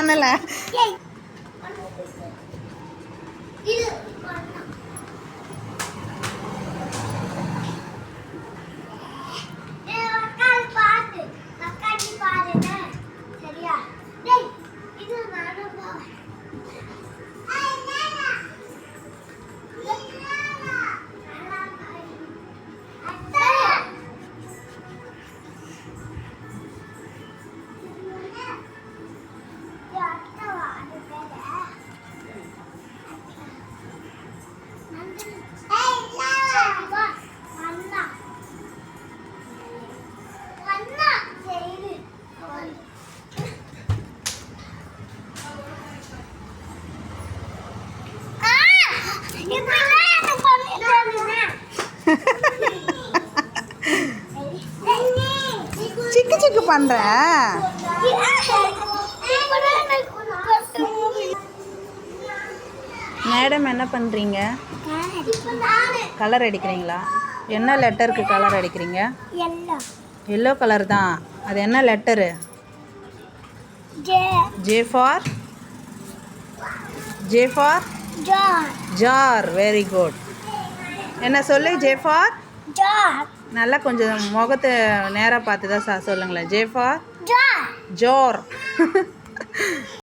பண்ணலை. சிக்கு சிக்கு பண்ற. மேடம் என்ன பண்றீங்க? கலர் அடிக்கிறீங்களா? என்ன லெட்டருக்கு கலர் அடிக்கிறீங்க? எல்லோ கலர் தான். அது என்ன letter? J for jar. Very good. என்ன சொல்லு? ஜே ஃபார் நல்லா கொஞ்சம் முகத்தை நேராக பார்த்து தான் சொல்லுங்களேன். J for Jor.